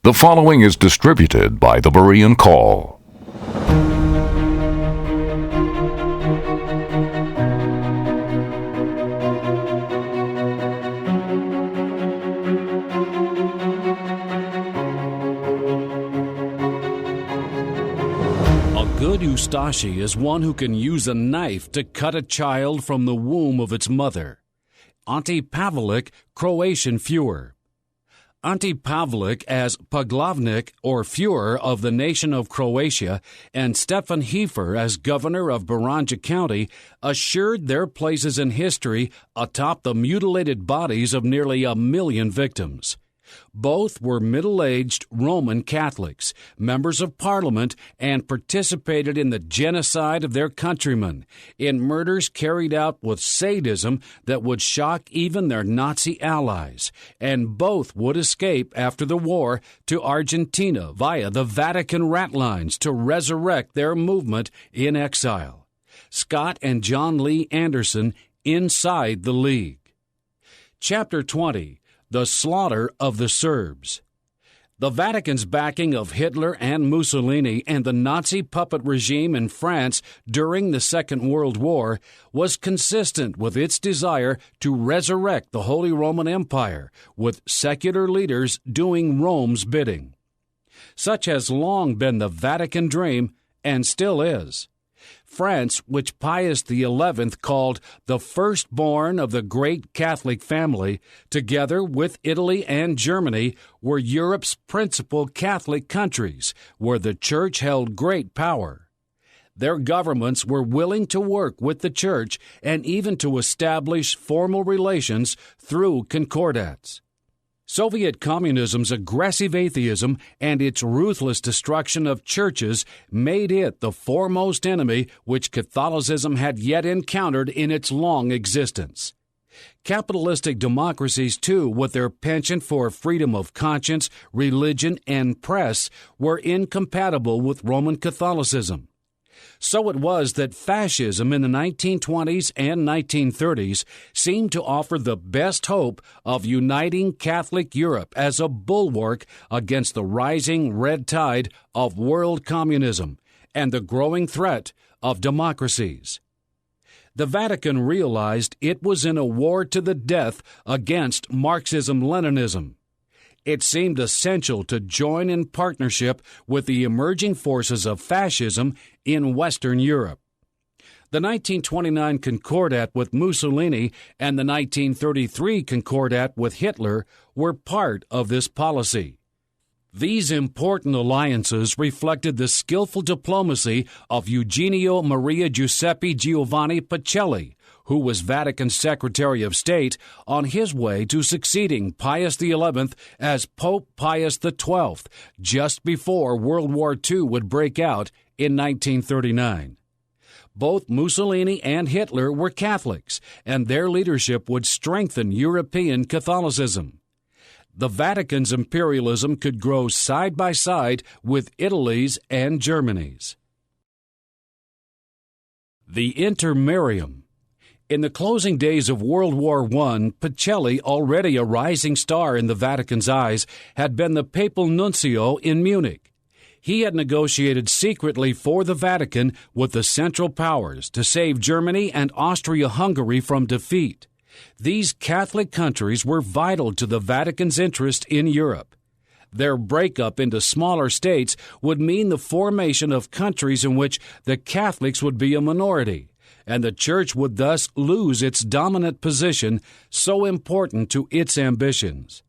The following is distributed by the Berean Call. A good Ustashi is one who can use a knife to cut a child from the womb of its mother. Ante Pavlik, Croatian Fuhrer. Ante Pavlik as Poglavnik or Fuhrer of the nation of Croatia and Stefan Heifer as governor of Baranja County assured their places in history atop the mutilated bodies of nearly 1 million victims. Both were middle-aged Roman Catholics, members of parliament, and participated in the genocide of their countrymen, in murders carried out with sadism that would shock even their Nazi allies, and both would escape after the war to Argentina via the Vatican ratlines to resurrect their movement in exile. Scott and John Lee Anderson, Inside the League. Chapter 20. The Slaughter of the Serbs. The Vatican's backing of Hitler and Mussolini and the Nazi puppet regime in France during the Second World War was consistent with its desire to resurrect the Holy Roman Empire, with secular leaders doing Rome's bidding. Such has long been the Vatican dream, and still is. France, which Pius XI called the firstborn of the great Catholic family, together with Italy and Germany, were Europe's principal Catholic countries, where the Church held great power. Their governments were willing to work with the Church and even to establish formal relations through concordats. Soviet communism's aggressive atheism and its ruthless destruction of churches made it the foremost enemy which Catholicism had yet encountered in its long existence. Capitalistic democracies, too, with their penchant for freedom of conscience, religion, and press, were incompatible with Roman Catholicism. So it was that fascism in the 1920s and 1930s seemed to offer the best hope of uniting Catholic Europe as a bulwark against the rising red tide of world communism and the growing threat of democracies. The Vatican realized it was in a war to the death against Marxism-Leninism. It seemed essential to join in partnership with the emerging forces of fascism in Western Europe. The 1929 Concordat with Mussolini and the 1933 Concordat with Hitler were part of this policy. These important alliances reflected the skillful diplomacy of Eugenio Maria Giuseppe Giovanni Pacelli, who was Vatican Secretary of State, on his way to succeeding Pius XI as Pope Pius XII, just before World War II would break out in 1939. Both Mussolini and Hitler were Catholics, and their leadership would strengthen European Catholicism. The Vatican's imperialism could grow side by side with Italy's and Germany's. The Intermarium. In the closing days of World War I, Pacelli, already a rising star in the Vatican's eyes, had been the papal nuncio in Munich. He had negotiated secretly for the Vatican with the Central Powers to save Germany and Austria-Hungary from defeat. These Catholic countries were vital to the Vatican's interest in Europe. Their breakup into smaller states would mean the formation of countries in which the Catholics would be a minority, and the Church would thus lose its dominant position so important to its ambitions.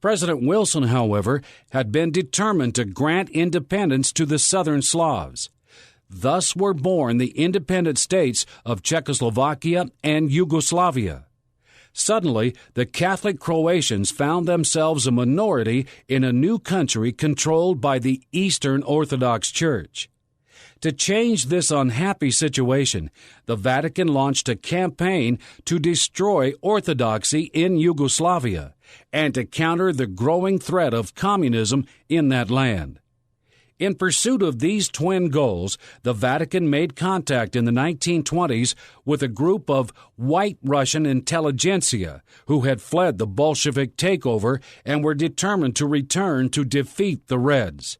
President Wilson, however, had been determined to grant independence to the Southern Slavs. Thus were born the independent states of Czechoslovakia and Yugoslavia. Suddenly, the Catholic Croatians found themselves a minority in a new country controlled by the Eastern Orthodox Church. To change this unhappy situation, the Vatican launched a campaign to destroy orthodoxy in Yugoslavia and to counter the growing threat of communism in that land. In pursuit of these twin goals, the Vatican made contact in the 1920s with a group of white Russian intelligentsia who had fled the Bolshevik takeover and were determined to return to defeat the Reds.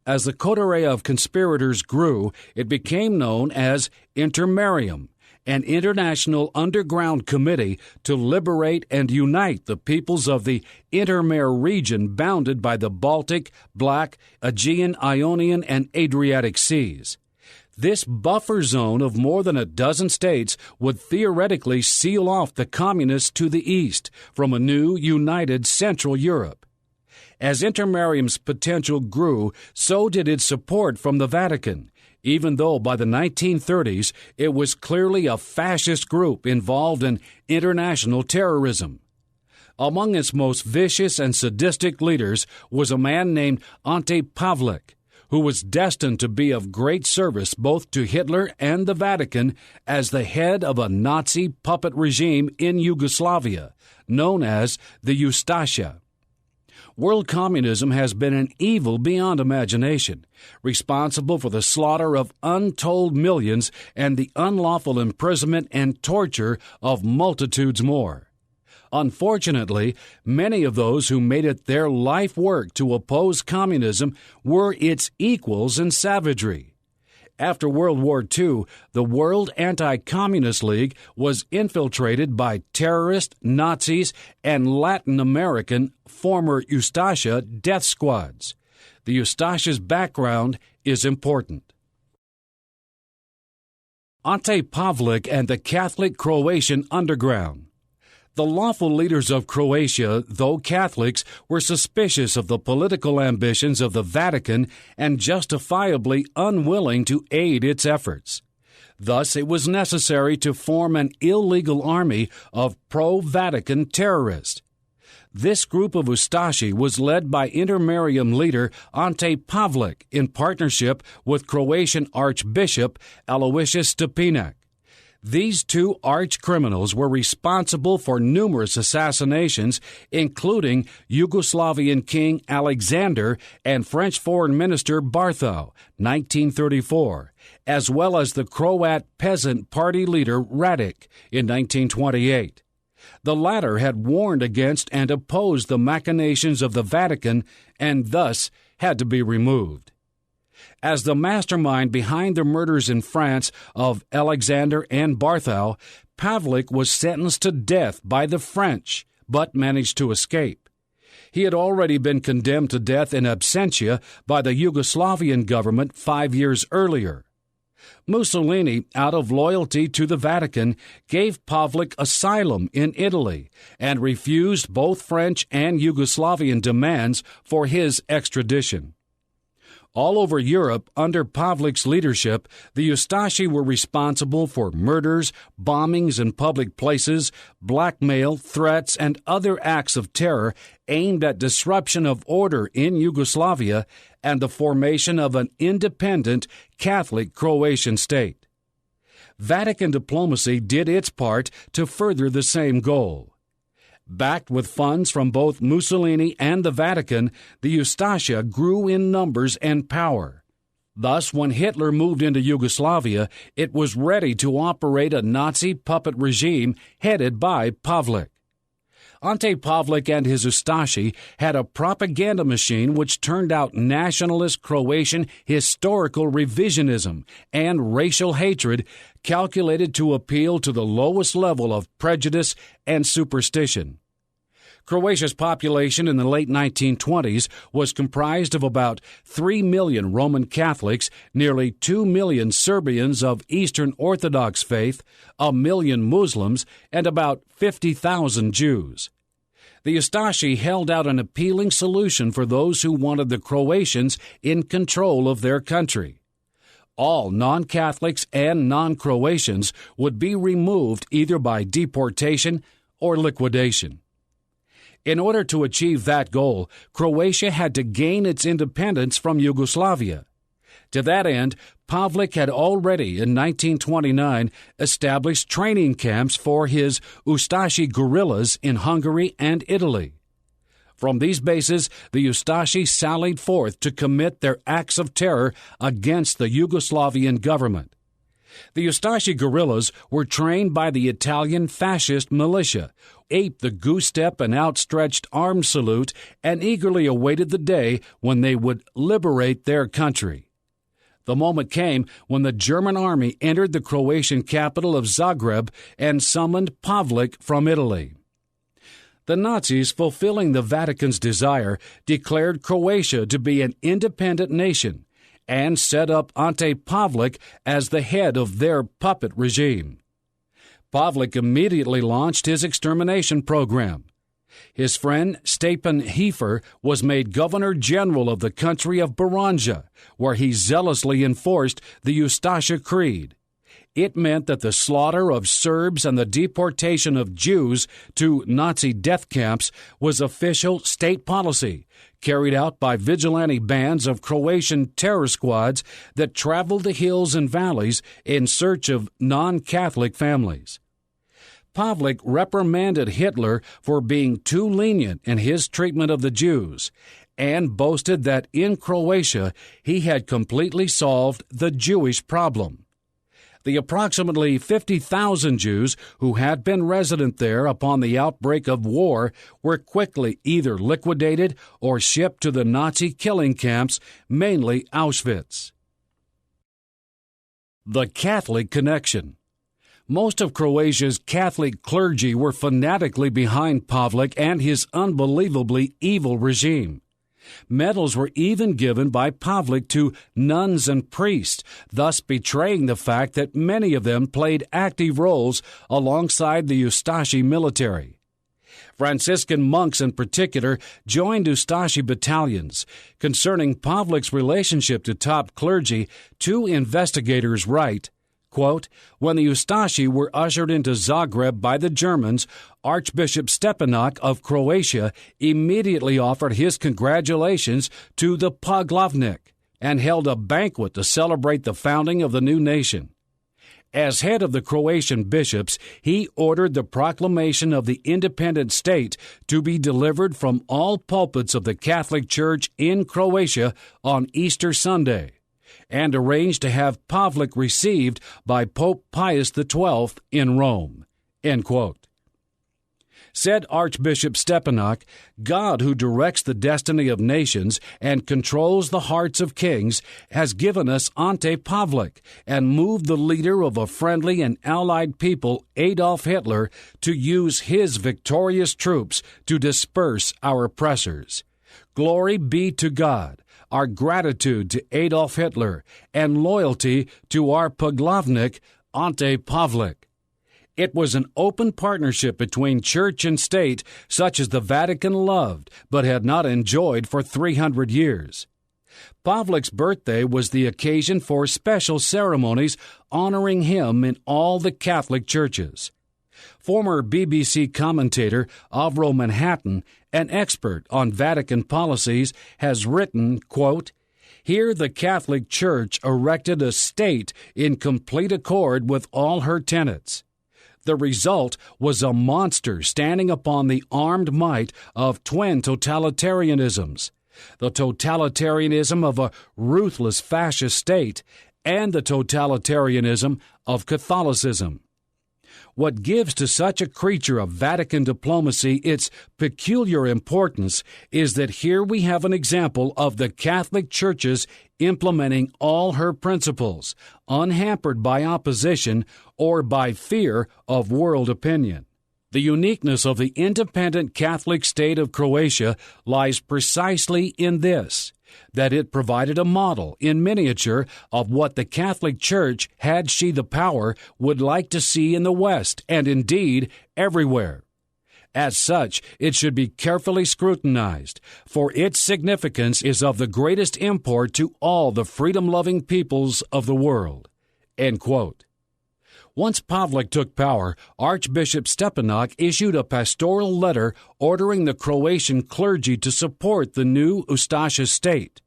As the coterie of conspirators grew, it became known as Intermarium, an international underground committee to liberate and unite the peoples of the Intermare region bounded by the Baltic, Black, Aegean, Ionian, and Adriatic seas. This buffer zone of more than a dozen states would theoretically seal off the communists to the east from a new, united Central Europe. As Intermarium's potential grew, so did its support from the Vatican, even though by the 1930s it was clearly a fascist group involved in international terrorism. Among its most vicious and sadistic leaders was a man named Ante Pavlik, who was destined to be of great service both to Hitler and the Vatican as the head of a Nazi puppet regime in Yugoslavia, known as the Ustashi. World communism has been an evil beyond imagination, responsible for the slaughter of untold millions and the unlawful imprisonment and torture of multitudes more. Unfortunately, many of those who made it their life work to oppose communism were its equals in savagery. After World War II, the World Anti-Communist League was infiltrated by terrorist, Nazis, and Latin American former Ustashi death squads. The Ustashi's background is important. Ante Pavlik and the Catholic Croatian Underground. The lawful leaders of Croatia, though Catholics, were suspicious of the political ambitions of the Vatican and justifiably unwilling to aid its efforts. Thus, it was necessary to form an illegal army of pro-Vatican terrorists. This group of Ustashi was led by Intermarium leader Ante Pavlik in partnership with Croatian Archbishop Aloysius Stepinac. These two arch-criminals were responsible for numerous assassinations, including Yugoslavian King Alexander and French Foreign Minister Barthou, 1934, as well as the Croat Peasant Party leader Radic in 1928. The latter had warned against and opposed the machinations of the Vatican and thus had to be removed. As the mastermind behind the murders in France of Alexander and Barthou, Pavlik was sentenced to death by the French, but managed to escape. He had already been condemned to death in absentia by the Yugoslavian government 5 years earlier. Mussolini, out of loyalty to the Vatican, gave Pavlik asylum in Italy and refused both French and Yugoslavian demands for his extradition. All over Europe, under Pavlik's leadership, the Ustashi were responsible for murders, bombings in public places, blackmail, threats, and other acts of terror aimed at disruption of order in Yugoslavia and the formation of an independent Catholic Croatian state. Vatican diplomacy did its part to further the same goal. Backed with funds from both Mussolini and the Vatican, the Ustashi grew in numbers and power. Thus, when Hitler moved into Yugoslavia, it was ready to operate a Nazi puppet regime headed by Pavlik. Ante Pavlik and his Ustashi had a propaganda machine which turned out nationalist Croatian historical revisionism and racial hatred calculated to appeal to the lowest level of prejudice and superstition. Croatia's population in the late 1920s was comprised of about 3 million Roman Catholics, nearly 2 million Serbians of Eastern Orthodox faith, 1 million Muslims, and about 50,000 Jews. The Ustashi held out an appealing solution for those who wanted the Croatians in control of their country. All non-Catholics and non-Croatians would be removed either by deportation or liquidation. In order to achieve that goal, Croatia had to gain its independence from Yugoslavia. To that end, Pavlik had already, in 1929, established training camps for his Ustashi guerrillas in Hungary and Italy. From these bases, the Ustashi sallied forth to commit their acts of terror against the Yugoslavian government. The Ustashi guerrillas were trained by the Italian fascist militia, aped the goose step and outstretched arm salute, and eagerly awaited the day when they would liberate their country. The moment came when the German army entered the Croatian capital of Zagreb and summoned Pavlik from Italy. The Nazis, fulfilling the Vatican's desire, declared Croatia to be an independent nation and set up Ante Pavlik as the head of their puppet regime. Pavlik immediately launched his extermination program. His friend Stepan Heifer was made governor-general of the country of Baranja, where he zealously enforced the Ustashi Creed. It meant that the slaughter of Serbs and the deportation of Jews to Nazi death camps was official state policy, carried out by vigilante bands of Croatian terror squads that traveled the hills and valleys in search of non-Catholic families. Pavlik reprimanded Hitler for being too lenient in his treatment of the Jews and boasted that in Croatia he had completely solved the Jewish problem. The approximately 50,000 Jews who had been resident there upon the outbreak of war were quickly either liquidated or shipped to the Nazi killing camps, mainly Auschwitz. The Catholic Connection. Most of Croatia's Catholic clergy were fanatically behind Pavlik and his unbelievably evil regime. Medals were even given by Pavlik to nuns and priests, thus betraying the fact that many of them played active roles alongside the Ustashi military. Franciscan monks in particular joined Ustashi battalions. Concerning Pavlik's relationship to top clergy, two investigators write, quote, "When the Ustashi were ushered into Zagreb by the Germans, Archbishop Stepanak of Croatia immediately offered his congratulations to the Poglavnik and held a banquet to celebrate the founding of the new nation. As head of the Croatian bishops, he ordered the proclamation of the independent state to be delivered from all pulpits of the Catholic Church in Croatia on Easter Sunday, and arranged to have Pavlik received by Pope Pius XII in Rome." End quote. Said Archbishop Stepanak, "God, who directs the destiny of nations and controls the hearts of kings, has given us Ante Pavlik and moved the leader of a friendly and allied people, Adolf Hitler, to use his victorious troops to disperse our oppressors. Glory be to God, our gratitude to Adolf Hitler, and loyalty to our Poglavnik, Ante Pavlik." It was an open partnership between church and state, such as the Vatican loved but had not enjoyed for 300 years. Pavlik's birthday was the occasion for special ceremonies honoring him in all the Catholic churches. Former BBC commentator Avro Manhattan, an expert on Vatican policies, has written, quote, "Here the Catholic Church erected a state in complete accord with all her tenets. The result was a monster standing upon the armed might of twin totalitarianisms, the totalitarianism of a ruthless fascist state and the totalitarianism of Catholicism. What gives to such a creature of Vatican diplomacy its peculiar importance is that here we have an example of the Catholic Church's implementing all her principles, unhampered by opposition or by fear of world opinion. The uniqueness of the independent Catholic state of Croatia lies precisely in this, that it provided a model in miniature of what the Catholic Church, had she the power, would like to see in the West and indeed everywhere. As such, it should be carefully scrutinized, for its significance is of the greatest import to all the freedom-loving peoples of the world." End quote. Once Pavlik took power, Archbishop Stepanak issued a pastoral letter ordering the Croatian clergy to support the new Ustashi state.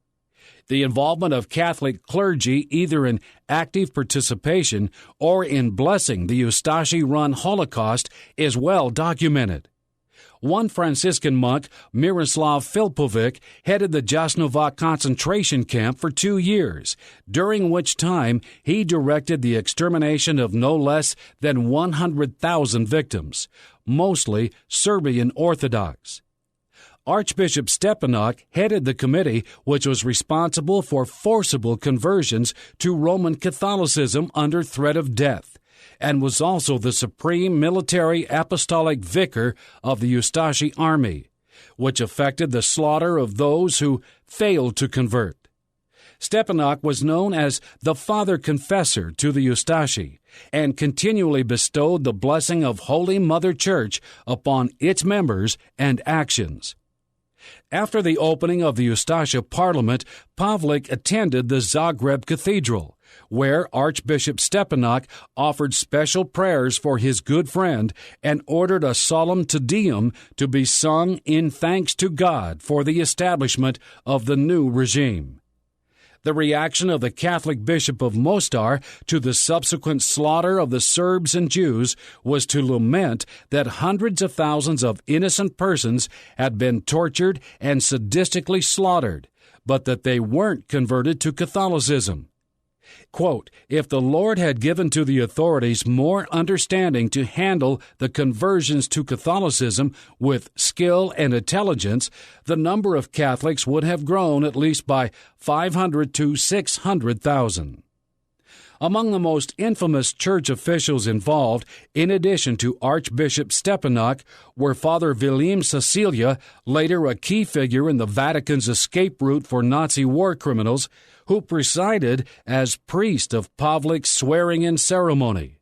The involvement of Catholic clergy, either in active participation or in blessing the Ustashi-run Holocaust, is well documented. One Franciscan monk, Miroslav Filipovic, headed the Jasnovac concentration camp for 2 years, during which time he directed the extermination of no less than 100,000 victims, mostly Serbian Orthodox. Archbishop Stepanak headed the committee which was responsible for forcible conversions to Roman Catholicism under threat of death, and was also the supreme military apostolic vicar of the Ustashi army, which effected the slaughter of those who failed to convert. Stepanak was known as the Father Confessor to the Ustashi, and continually bestowed the blessing of Holy Mother Church upon its members and actions. After the opening of the Ustashi Parliament, Pavlik attended the Zagreb Cathedral, where Archbishop Stepanak offered special prayers for his good friend and ordered a solemn Te Deum to be sung in thanks to God for the establishment of the new regime. The reaction of the Catholic Bishop of Mostar to the subsequent slaughter of the Serbs and Jews was to lament that hundreds of thousands of innocent persons had been tortured and sadistically slaughtered, but that they weren't converted to Catholicism. Quote, "If the Lord had given to the authorities more understanding to handle the conversions to Catholicism with skill and intelligence, the number of Catholics would have grown at least by 500 to 600,000. Among the most infamous church officials involved, in addition to Archbishop Stepanak, were Father Vilim Cecilia, later a key figure in the Vatican's escape route for Nazi war criminals, who presided as priest of Pavlik's swearing-in ceremony,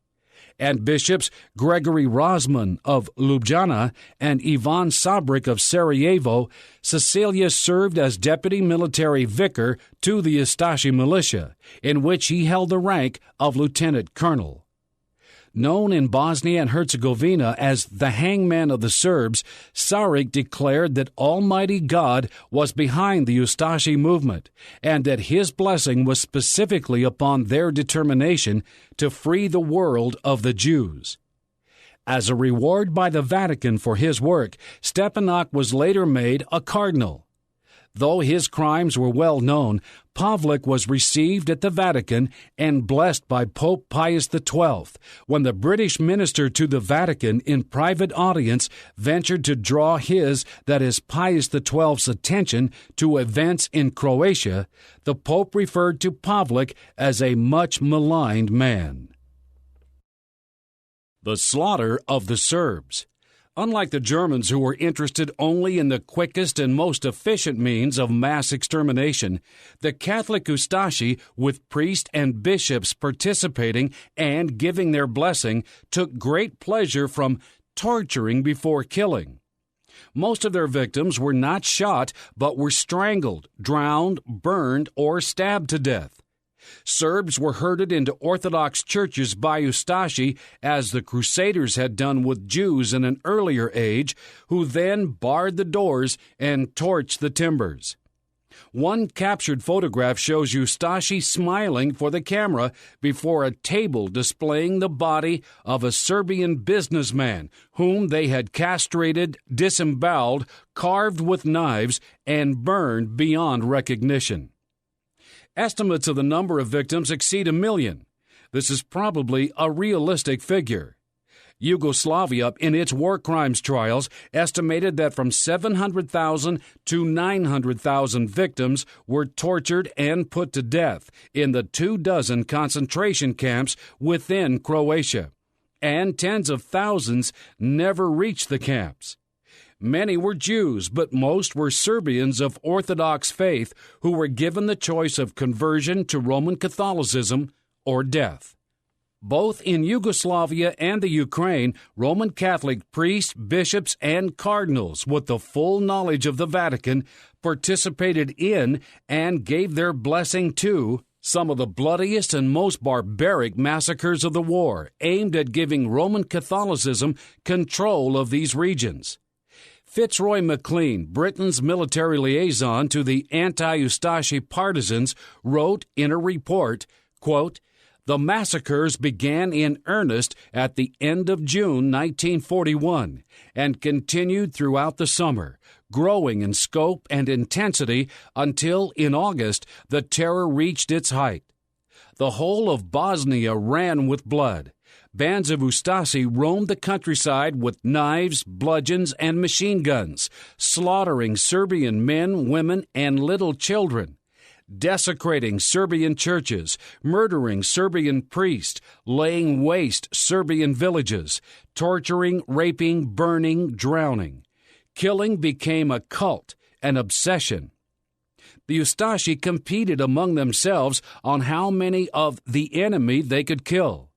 and Bishops Gregory Rosman of Ljubljana and Ivan Sabrik of Sarajevo. Cecilia served as deputy military vicar to the Ustashi militia, in which he held the rank of lieutenant colonel. Known in Bosnia and Herzegovina as the hangman of the Serbs, Sarik declared that Almighty God was behind the Ustashi movement, and that his blessing was specifically upon their determination to free the world of the Jews. As a reward by the Vatican for his work, Stepanak was later made a cardinal. Though his crimes were well known, Pavlik was received at the Vatican and blessed by Pope Pius XII, when the British minister to the Vatican in private audience ventured to draw Pius XII's attention to events in Croatia. The Pope referred to Pavlik as a much maligned man. The slaughter of the Serbs. Unlike the Germans, who were interested only in the quickest and most efficient means of mass extermination, the Catholic Ustashi, with priests and bishops participating and giving their blessing, took great pleasure from torturing before killing. Most of their victims were not shot, but were strangled, drowned, burned, or stabbed to death. Serbs were herded into Orthodox churches by Ustashi, as the Crusaders had done with Jews in an earlier age, who then barred the doors and torched the timbers. One captured photograph shows Ustashi smiling for the camera before a table displaying the body of a Serbian businessman whom they had castrated, disemboweled, carved with knives, and burned beyond recognition. Estimates of the number of victims exceed 1 million. This is probably a realistic figure. Yugoslavia, in its war crimes trials, estimated that from 700,000 to 900,000 victims were tortured and put to death in the 24 concentration camps within Croatia, and tens of thousands never reached the camps. Many were Jews, but most were Serbians of Orthodox faith who were given the choice of conversion to Roman Catholicism or death. Both in Yugoslavia and the Ukraine, Roman Catholic priests, bishops, and cardinals with the full knowledge of the Vatican participated in and gave their blessing to some of the bloodiest and most barbaric massacres of the war, aimed at giving Roman Catholicism control of these regions. Fitzroy MacLean, Britain's military liaison to the anti-Ustashi partisans, wrote in a report, quote, The massacres began in earnest at the end of June 1941 and continued throughout the summer, growing in scope and intensity until, in August, the terror reached its height. The whole of Bosnia ran with blood. Bands of Ustashi roamed the countryside with knives, bludgeons, and machine guns, slaughtering Serbian men, women, and little children, desecrating Serbian churches, murdering Serbian priests, laying waste Serbian villages, torturing, raping, burning, drowning. Killing became a cult, an obsession. The Ustashi competed among themselves on how many of the enemy they could kill.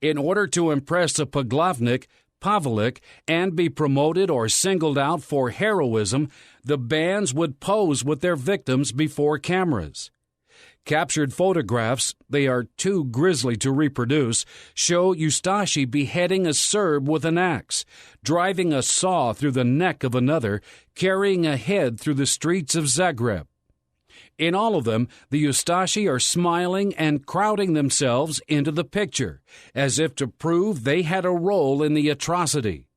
In order to impress a Pavlik, and be promoted or singled out for heroism, the bands would pose with their victims before cameras. Captured photographs, they are too grisly to reproduce, show Ustashi beheading a Serb with an axe, driving a saw through the neck of another, carrying a head through the streets of Zagreb. In all of them, the Ustashi are smiling and crowding themselves into the picture, as if to prove they had a role in the atrocity.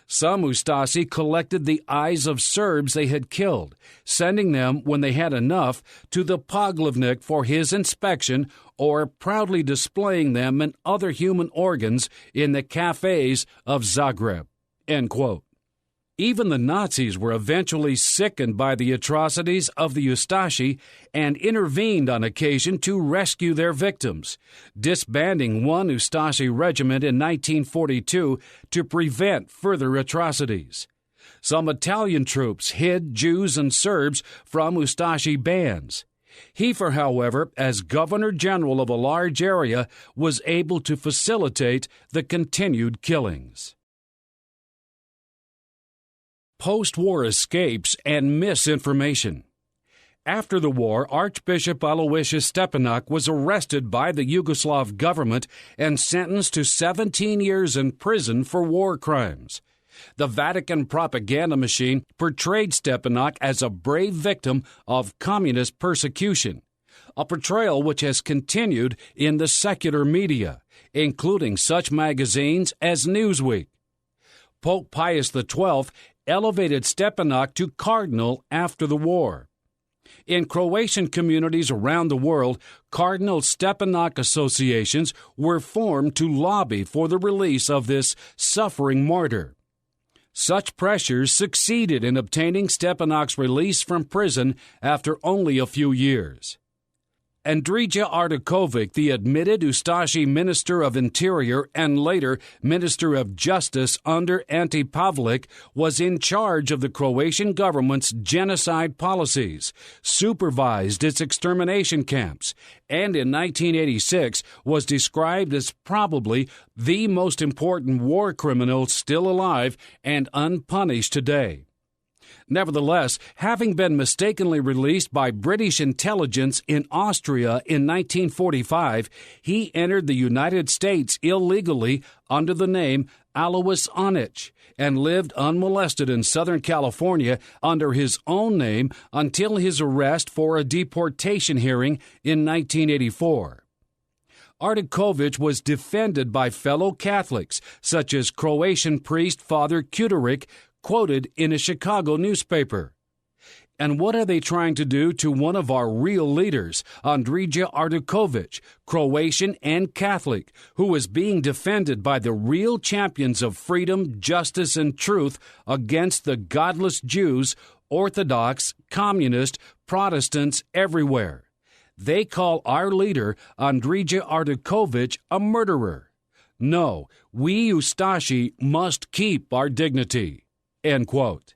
Some Ustashi collected the eyes of Serbs they had killed, sending them, when they had enough, to the Poglavnik for his inspection, or proudly displaying them and other human organs in the cafes of Zagreb." End quote. Even the Nazis were eventually sickened by the atrocities of the Ustashi and intervened on occasion to rescue their victims, disbanding one Ustashi regiment in 1942 to prevent further atrocities. Some Italian troops hid Jews and Serbs from Ustashi bands. Heffer, however, as Governor General of a large area, was able to facilitate the continued killings. Post-war escapes and misinformation. After the war, Archbishop Aloysius Stepinac was arrested by the Yugoslav government and sentenced to 17 years in prison for war crimes. The Vatican propaganda machine portrayed Stepinac as a brave victim of communist persecution, a portrayal which has continued in the secular media, including such magazines as Newsweek. Pope Pius XII elevated Stepinac to cardinal after the war. In Croatian communities around the world, Cardinal Stepinac associations were formed to lobby for the release of this suffering martyr. Such pressures succeeded in obtaining Stepinac's release from prison after only a few years. Andrija Artukovic, the admitted Ustashi Minister of Interior and later Minister of Justice under Ante Pavlik, was in charge of the Croatian government's genocide policies, supervised its extermination camps, and in 1986 was described as probably the most important war criminal still alive and unpunished today. Nevertheless, having been mistakenly released by British intelligence in Austria in 1945, he entered the United States illegally under the name Alois Onic and lived unmolested in Southern California under his own name until his arrest for a deportation hearing in 1984. Artukovic was defended by fellow Catholics, such as Croatian priest Father Kuteric, quoted in a Chicago newspaper. And what are they trying to do to one of our real leaders, Andrija Artukovic, Croatian and Catholic, who is being defended by the real champions of freedom, justice, and truth against the godless Jews, Orthodox, Communist, Protestants everywhere? They call our leader, Andrija Artukovic, a murderer. No, we Ustashi must keep our dignity." End quote.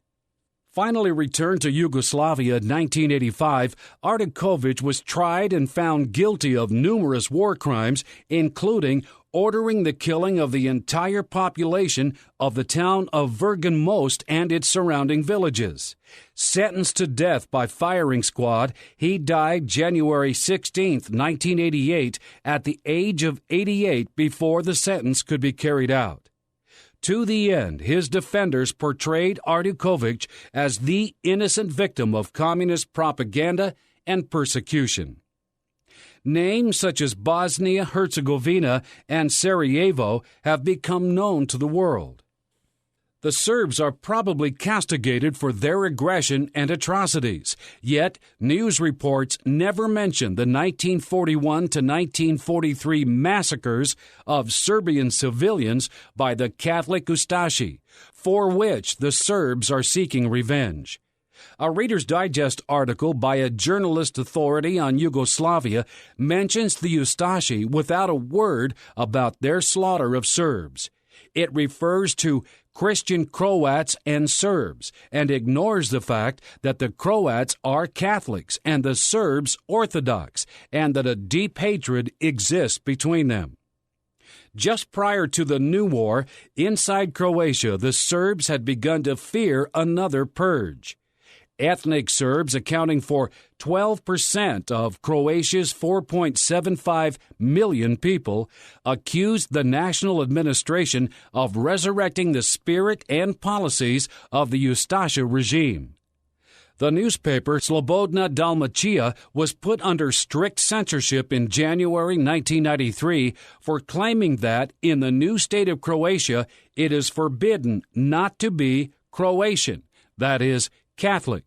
Finally returned to Yugoslavia in 1985, Artukovic was tried and found guilty of numerous war crimes, including ordering the killing of the entire population of the town of Virgan Most and its surrounding villages. Sentenced to death by firing squad, he died January 16, 1988, at the age of 88 before the sentence could be carried out. To the end, his defenders portrayed Artukovic as the innocent victim of communist propaganda and persecution. Names such as Bosnia-Herzegovina and Sarajevo have become known to the world. The Serbs are probably castigated for their aggression and atrocities, yet news reports never mention the 1941 to 1943 massacres of Serbian civilians by the Catholic Ustashi, for which the Serbs are seeking revenge. A Reader's Digest article by a journalist authority on Yugoslavia mentions the Ustashi without a word about their slaughter of Serbs. It refers to Christian Croats and Serbs and ignores the fact that the Croats are Catholics and the Serbs Orthodox, and that a deep hatred exists between them. Just prior to the new war, inside Croatia, the Serbs had begun to fear another purge. Ethnic Serbs, accounting for 12% of Croatia's 4.75 million people, accused the national administration of resurrecting the spirit and policies of the Ustashi regime. The newspaper Slobodna Dalmatia was put under strict censorship in January 1993 for claiming that in the new state of Croatia it is forbidden not to be Croatian, that is, Catholic.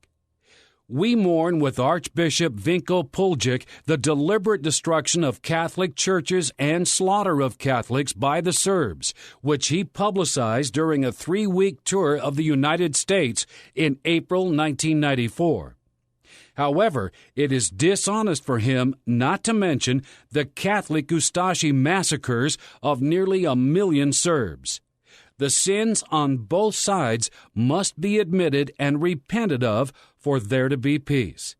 We mourn with Archbishop Vinko Puljic the deliberate destruction of Catholic churches and slaughter of Catholics by the Serbs, which he publicized during a 3-week tour of the United States in April 1994. However, it is dishonest for him not to mention the Catholic Ustashi massacres of nearly 1 million Serbs. The sins on both sides must be admitted and repented of for there to be peace.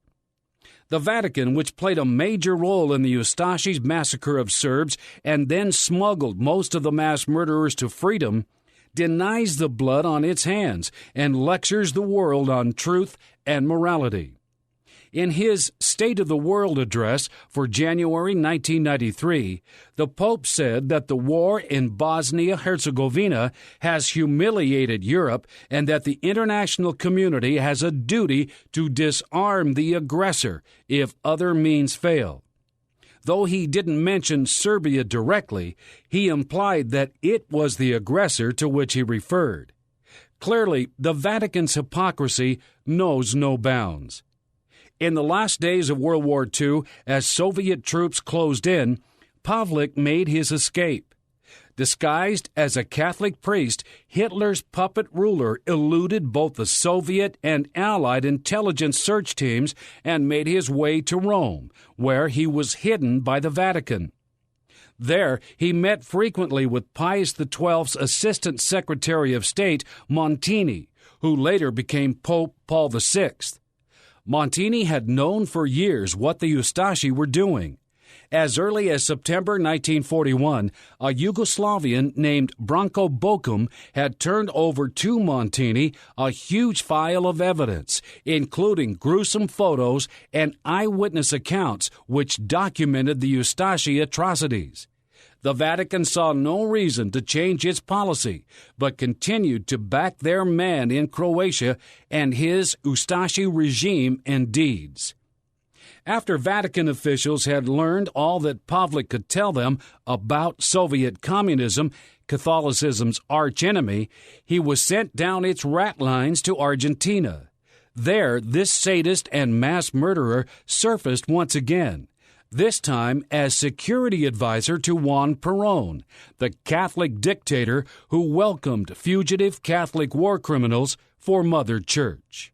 The Vatican, which played a major role in the Ustashi's massacre of Serbs and then smuggled most of the mass murderers to freedom, denies the blood on its hands and lectures the world on truth and morality. In his State of the World address for January 1993, the Pope said that the war in Bosnia-Herzegovina has humiliated Europe and that the international community has a duty to disarm the aggressor if other means fail. Though he didn't mention Serbia directly, he implied that it was the aggressor to which he referred. Clearly, the Vatican's hypocrisy knows no bounds. In the last days of World War II, as Soviet troops closed in, Pavlik made his escape. Disguised as a Catholic priest, Hitler's puppet ruler eluded both the Soviet and Allied intelligence search teams and made his way to Rome, where he was hidden by the Vatican. There, he met frequently with Pius XII's Assistant Secretary of State, Montini, who later became Pope Paul VI. Montini had known for years what the Ustashi were doing. As early as September 1941, a Yugoslavian named Branko Bokum had turned over to Montini a huge file of evidence, including gruesome photos and eyewitness accounts which documented the Ustashi atrocities. The Vatican saw no reason to change its policy, but continued to back their man in Croatia and his Ustashi regime and deeds. After Vatican officials had learned all that Pavlik could tell them about Soviet communism, Catholicism's archenemy, he was sent down its rat lines to Argentina. There, this sadist and mass murderer surfaced once again, this time as security advisor to Juan Perón, the Catholic dictator who welcomed fugitive Catholic war criminals for Mother Church.